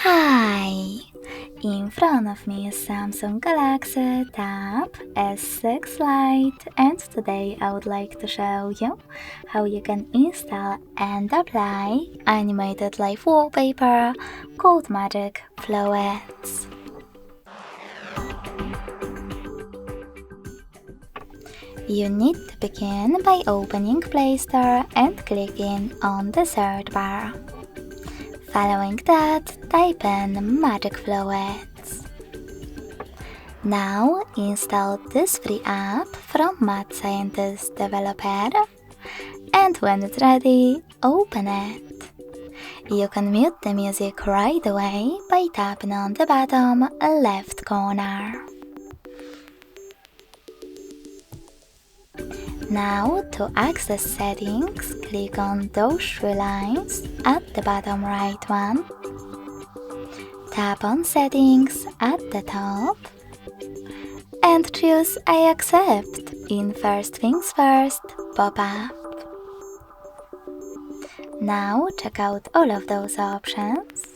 Hi! In front of me is Samsung Galaxy Tab S6 Lite, and today I would like to show you how you can install and apply animated live wallpaper called Magic Flowets. You need to begin by opening Play Store and clicking on the search bar. Following that, type in Magic Flowets. Now install this free app from Mad Scientist developer, and when it's ready, open it. You can mute the music right away by tapping on the bottom left corner. Now, to access settings, click on those three lines at the bottom right one. Tap on Settings at the top and choose I accept in First Things First pop-up. Now check out all of those options.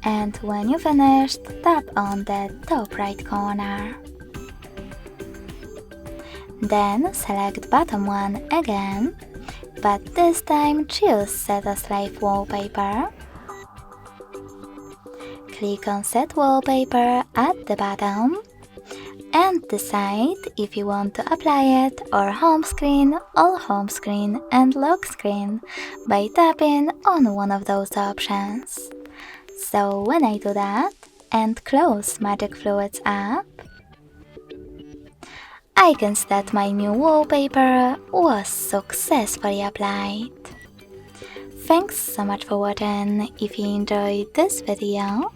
And when you finished, tap on the top right corner. Then select bottom one again, but this time choose Set as Live Wallpaper. Click on Set Wallpaper at the bottom and decide if you want to apply it or home screen, all home screen and lock screen by tapping on one of those options. So when I do that and close Magic Flowets app, I can see that my new wallpaper was successfully applied. Thanks so much for watching. If you enjoyed this video,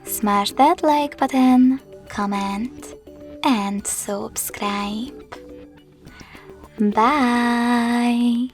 smash that like button, comment and subscribe. Bye!